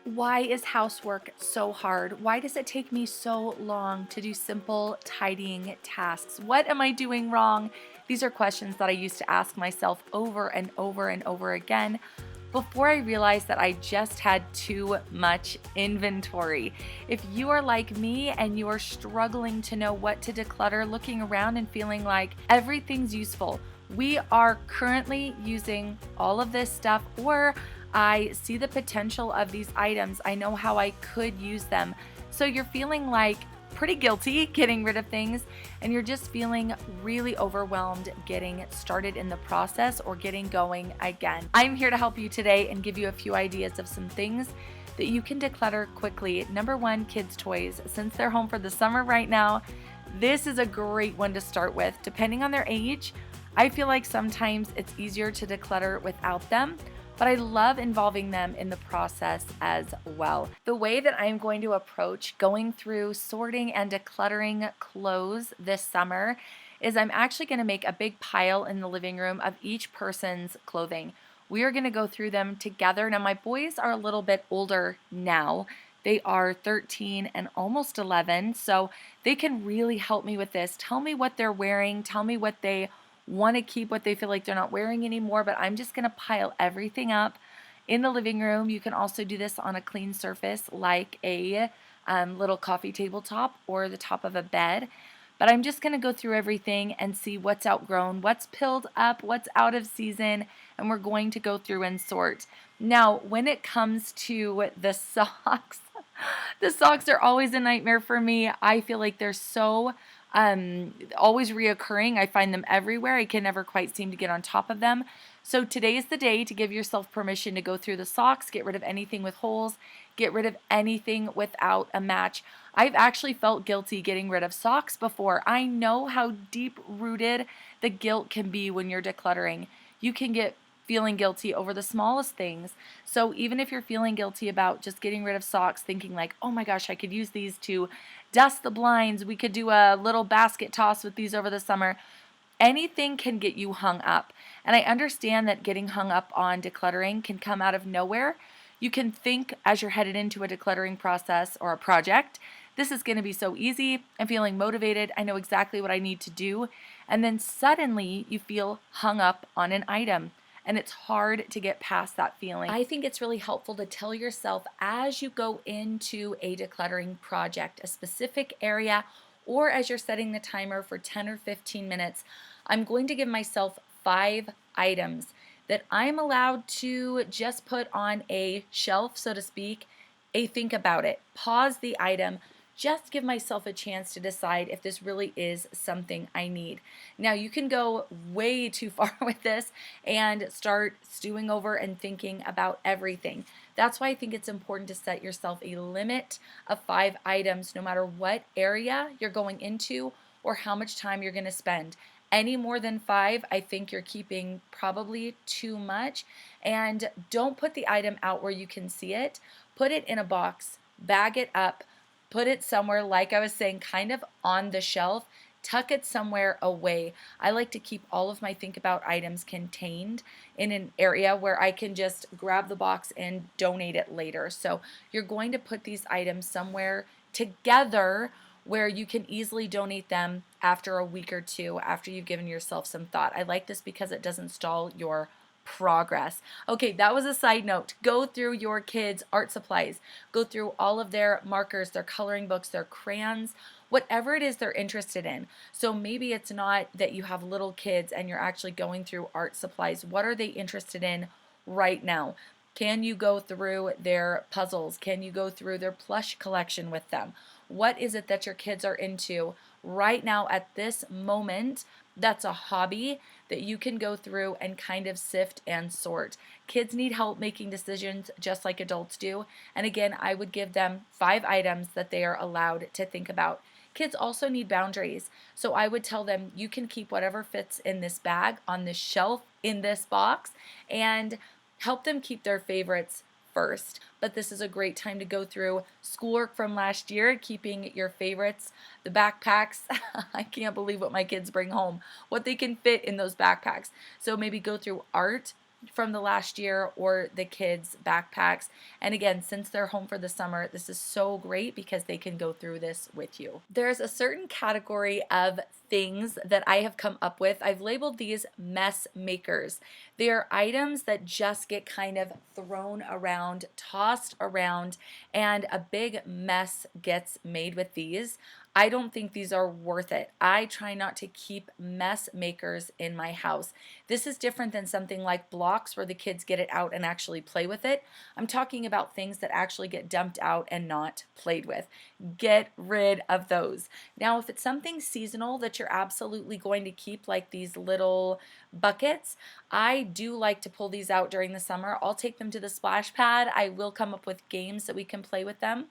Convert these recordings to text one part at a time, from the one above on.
Why is housework so hard? Why does it take me so long to do simple tidying tasks? What am I doing wrong? These are questions that I used to ask myself over and over and over again before I realized that I just had too much inventory. If you are like me and you are struggling to know what to declutter, looking around and feeling like everything's useful, we are currently using all of this stuff, or I see the potential of these items. I know how I could use them. So you're feeling like pretty guilty getting rid of things, and you're just feeling really overwhelmed getting started in the process or getting going again. I'm here to help you today and give you a few ideas of some things that you can declutter quickly. Number one, kids' toys. Since they're home for the summer right now, this is a great one to start with. Depending on their age, I feel like sometimes it's easier to declutter without them, but I love involving them in the process as well. The way that I'm going to approach going through sorting and decluttering clothes this summer is I'm actually going to make a big pile in the living room of each person's clothing. We are going to go through them together. Now, my boys are a little bit older now. They are 13 and almost 11, so they can really help me with this. Tell me what they're wearing, tell me what they want to keep, what they feel like they're not wearing anymore, but I'm just going to pile everything up in the living room. You can also do this on a clean surface like a little coffee tabletop or the top of a bed. But I'm just going to go through everything and see what's outgrown, what's pilled up, what's out of season, and we're going to go through and sort. Now, when it comes to the socks, the socks are always a nightmare for me. I feel like they're so always reoccurring. I find them everywhere. I can never quite seem to get on top of them. So today is the day to give yourself permission to go through the socks, get rid of anything with holes, get rid of anything without a match. I've actually felt guilty getting rid of socks before. I know how deep rooted the guilt can be when you're decluttering. You can get feeling guilty over the smallest things. So even if you're feeling guilty about just getting rid of socks, thinking like, oh my gosh, I could use these to dust the blinds, we could do a little basket toss with these over the summer. Anything can get you hung up. And I understand that getting hung up on decluttering can come out of nowhere. You can think as you're headed into a decluttering process or a project, this is going to be so easy. I'm feeling motivated. I know exactly what I need to do. And then suddenly you feel hung up on an item. And it's hard to get past that feeling. I think it's really helpful to tell yourself as you go into a decluttering project, a specific area, or as you're setting the timer for 10 or 15 minutes, I'm going to give myself 5 items that I'm allowed to just put on a shelf, so to speak, a think about it, pause the item, just give myself a chance to decide if this really is something I need. Now, you can go way too far with this and start stewing over and thinking about everything. That's why I think it's important to set yourself a limit of 5 items, no matter what area you're going into or how much time you're going to spend. Any more than 5, I think you're keeping probably too much. And don't put the item out where you can see it. Put it in a box, bag it up, put it somewhere, like I was saying, kind of on the shelf. Tuck it somewhere away. I like to keep all of my think about items contained in an area where I can just grab the box and donate it later. So you're going to put these items somewhere together where you can easily donate them after a week or two after you've given yourself some thought. I like this because it doesn't stall your progress. Okay, that was a side note. Go through your kids' art supplies. Go through all of their markers, their coloring books, their crayons, whatever it is they're interested in. So maybe it's not that you have little kids and you're actually going through art supplies. What are they interested in right now? Can you go through their puzzles? Can you go through their plush collection with them? What is it that your kids are into right now at this moment that's a hobby that you can go through and kind of sift and sort? Kids need help making decisions just like adults do. And again, I would give them 5 items that they are allowed to think about. Kids also need boundaries. So I would tell them you can keep whatever fits in this bag, on this shelf, in this box, and help them keep their favorites first. But this is a great time to go through schoolwork from last year, keeping your favorites, the backpacks. I can't believe what my kids bring home, what they can fit in those backpacks. So maybe go through art, from the last year or the kids' backpacks. And again, since they're home for the summer, this is so great because they can go through this with you. There's a certain category of things that I have come up with. I've labeled these mess makers. They are items that just get kind of thrown around, tossed around, and a big mess gets made with these. I don't think these are worth it. I try not to keep mess makers in my house. This is different than something like blocks where the kids get it out and actually play with it. I'm talking about things that actually get dumped out and not played with. Get rid of those. Now, if it's something seasonal that you're absolutely going to keep, like these little buckets, I do like to pull these out during the summer. I'll take them to the splash pad. I will come up with games that we can play with them,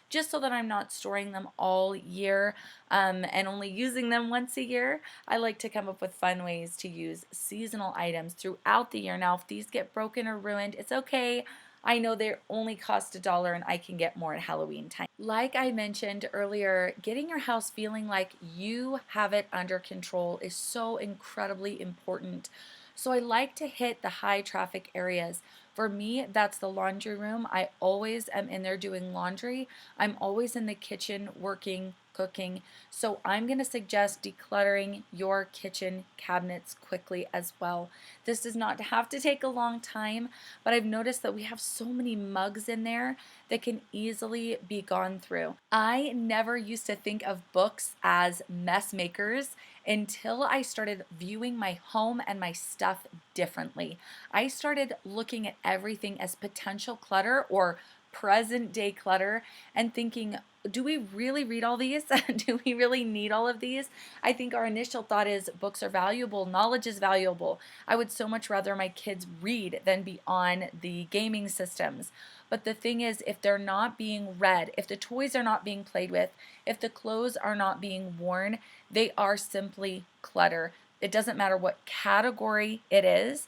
just so that I'm not storing them all year and only using them once a year. I like to come up with fun ways to use seasonal items throughout the year. Now, if these get broken or ruined, it's okay. I know they only cost $1 and I can get more at Halloween time. Like I mentioned earlier, getting your house feeling like you have it under control is so incredibly important. So I like to hit the high traffic areas. For me, that's the laundry room. I always am in there doing laundry. I'm always in the kitchen working, cooking. So I'm going to suggest decluttering your kitchen cabinets quickly as well. This does not have to take a long time, but I've noticed that we have so many mugs in there that can easily be gone through. I never used to think of books as mess makers until I started viewing my home and my stuff differently. I started looking at everything as potential clutter or present day clutter and thinking, do we really read all these? Do we really need all of these? I think our initial thought is books are valuable, knowledge is valuable. I would so much rather my kids read than be on the gaming systems. But the thing is, if they're not being read, if the toys are not being played with, if the clothes are not being worn, they are simply clutter. It doesn't matter what category it is.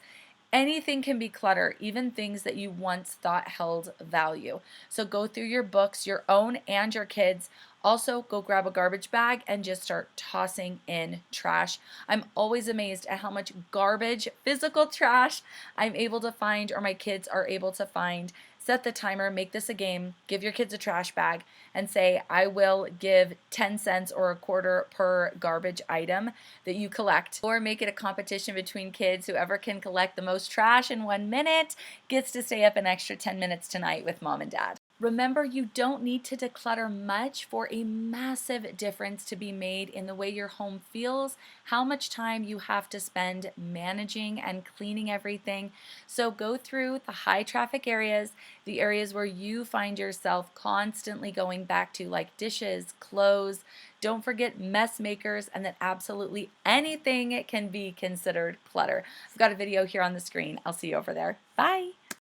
Anything can be clutter, even things that you once thought held value. So go through your books, your own and your kids'. Also, go grab a garbage bag and just start tossing in trash. I'm always amazed at how much garbage, physical trash, I'm able to find or my kids are able to find. Set the timer, make this a game, give your kids a trash bag, and say, I will give 10 cents or a quarter per garbage item that you collect. Or make it a competition between kids. Whoever can collect the most trash in 1 minute gets to stay up an extra 10 minutes tonight with mom and dad. Remember, you don't need to declutter much for a massive difference to be made in the way your home feels, how much time you have to spend managing and cleaning everything. So go through the high traffic areas, the areas where you find yourself constantly going back to, like dishes, clothes. Don't forget mess makers, and that absolutely anything can be considered clutter. I've got a video here on the screen. I'll see you over there. Bye.